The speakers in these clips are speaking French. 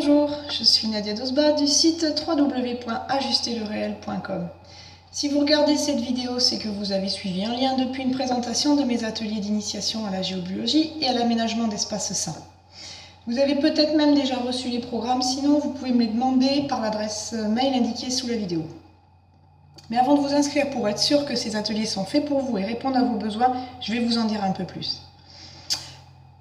Bonjour, je suis Nadia Dosba du site www.ajusterleréel.com. Si vous regardez cette vidéo, c'est que vous avez suivi un lien depuis une présentation de mes ateliers d'initiation à la géobiologie et à l'aménagement d'espaces sains. Vous avez peut-être même déjà reçu les programmes, sinon vous pouvez me les demander par l'adresse mail indiquée sous la vidéo. Mais avant de vous inscrire pour être sûr que ces ateliers sont faits pour vous et répondent à vos besoins, je vais vous en dire un peu plus.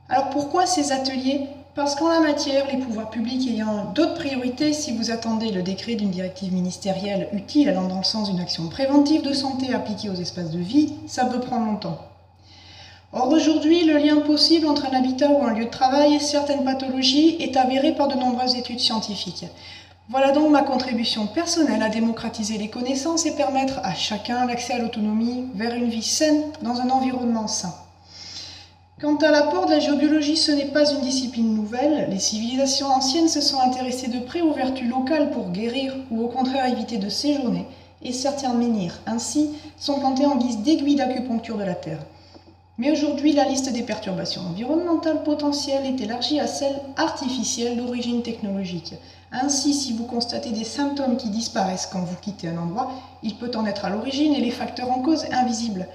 Alors pourquoi ces ateliers ? Parce qu'en la matière, les pouvoirs publics ayant d'autres priorités, si vous attendez le décret d'une directive ministérielle utile allant dans le sens d'une action préventive de santé appliquée aux espaces de vie, ça peut prendre longtemps. Or aujourd'hui, le lien possible entre un habitat ou un lieu de travail et certaines pathologies est avéré par de nombreuses études scientifiques. Voilà donc ma contribution personnelle à démocratiser les connaissances et permettre à chacun l'accès à l'autonomie vers une vie saine dans un environnement sain. Quant à l'apport de la géobiologie, ce n'est pas une discipline nouvelle. Les civilisations anciennes se sont intéressées de près aux vertus locales pour guérir ou au contraire éviter de séjourner, et certains menhirs, ainsi, sont plantés en guise d'aiguilles d'acupuncture de la Terre. Mais aujourd'hui, la liste des perturbations environnementales potentielles est élargie à celles artificielles d'origine technologique. Ainsi, si vous constatez des symptômes qui disparaissent quand vous quittez un endroit, il peut en être à l'origine et les facteurs en cause invisibles.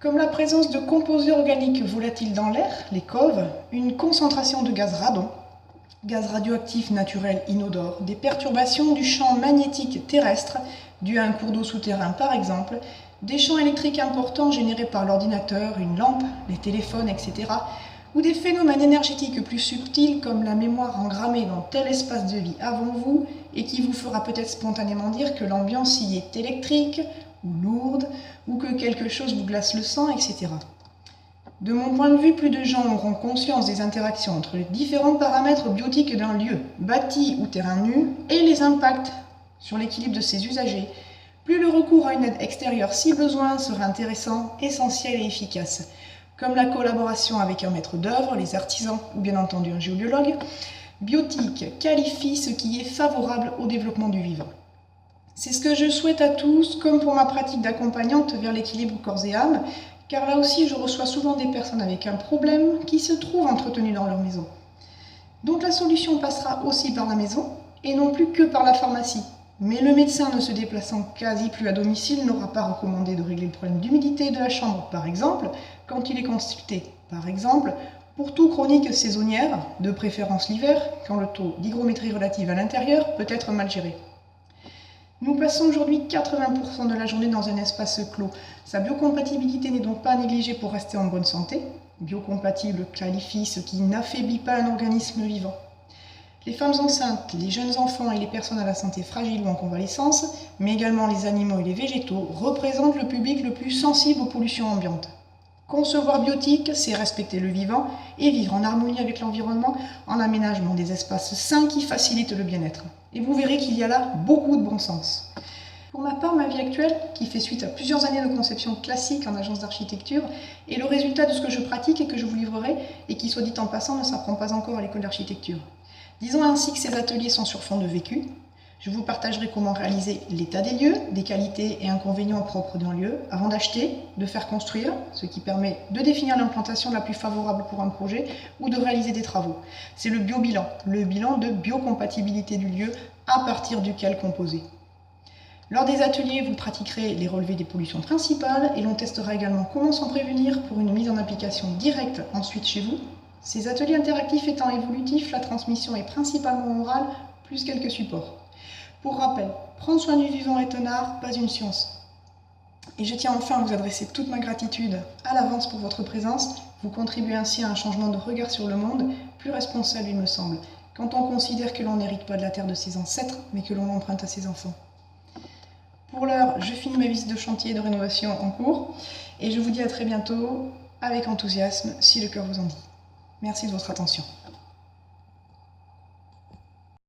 Comme la présence de composés organiques volatiles dans l'air, les COV, une concentration de gaz radon, gaz radioactif naturel inodore, des perturbations du champ magnétique terrestre, dues à un cours d'eau souterrain par exemple, des champs électriques importants générés par l'ordinateur, une lampe, les téléphones, etc., ou des phénomènes énergétiques plus subtils comme la mémoire engrammée dans tel espace de vie avant vous et qui vous fera peut-être spontanément dire que l'ambiance y est électrique, ou lourde, ou que quelque chose vous glace le sang, etc. De mon point de vue, plus de gens auront conscience des interactions entre les différents paramètres biotiques d'un lieu, bâti ou terrain nu, et les impacts sur l'équilibre de ses usagers. Plus le recours à une aide extérieure si besoin sera intéressant, essentiel et efficace, comme la collaboration avec un maître d'œuvre, les artisans ou bien entendu un géobiologue. Biotique qualifie ce qui est favorable au développement du vivant. C'est ce que je souhaite à tous, comme pour ma pratique d'accompagnante vers l'équilibre corps et âme, car là aussi je reçois souvent des personnes avec un problème qui se trouvent entretenues dans leur maison. Donc la solution passera aussi par la maison, et non plus que par la pharmacie. Mais le médecin ne se déplaçant quasi plus à domicile n'aura pas recommandé de régler le problème d'humidité de la chambre, par exemple, quand il est consulté. Par exemple, pour toute chronique saisonnière, de préférence l'hiver, quand le taux d'hygrométrie relative à l'intérieur peut être mal géré. Nous passons aujourd'hui 80% de la journée dans un espace clos. Sa biocompatibilité n'est donc pas négligée pour rester en bonne santé. Biocompatible qualifie ce qui n'affaiblit pas un organisme vivant. Les femmes enceintes, les jeunes enfants et les personnes à la santé fragile ou en convalescence, mais également les animaux et les végétaux, représentent le public le plus sensible aux pollutions ambiantes. Concevoir biotique, c'est respecter le vivant et vivre en harmonie avec l'environnement en aménagement des espaces sains qui facilitent le bien-être. Et vous verrez qu'il y a là beaucoup de bon sens. Pour ma part, ma vie actuelle, qui fait suite à plusieurs années de conception classique en agence d'architecture, est le résultat de ce que je pratique et que je vous livrerai, et qui, soit dit en passant, ne s'apprend pas encore à l'école d'architecture. Disons ainsi que ces ateliers sont sur fond de vécu. Je vous partagerai comment réaliser l'état des lieux, des qualités et inconvénients propres d'un lieu, avant d'acheter, de faire construire, ce qui permet de définir l'implantation la plus favorable pour un projet, ou de réaliser des travaux. C'est le biobilan, le bilan de biocompatibilité du lieu à partir duquel composer. Lors des ateliers, vous pratiquerez les relevés des pollutions principales et l'on testera également comment s'en prévenir pour une mise en application directe ensuite chez vous. Ces ateliers interactifs étant évolutifs, la transmission est principalement orale, plus quelques supports. Pour rappel, prendre soin du vivant est un art, pas une science. Et je tiens enfin à vous adresser toute ma gratitude à l'avance pour votre présence. Vous contribuez ainsi à un changement de regard sur le monde, plus responsable il me semble, quand on considère que l'on n'hérite pas de la terre de ses ancêtres, mais que l'on l'emprunte à ses enfants. Pour l'heure, je finis ma visite de chantier de rénovation en cours, et je vous dis à très bientôt, avec enthousiasme, si le cœur vous en dit. Merci de votre attention.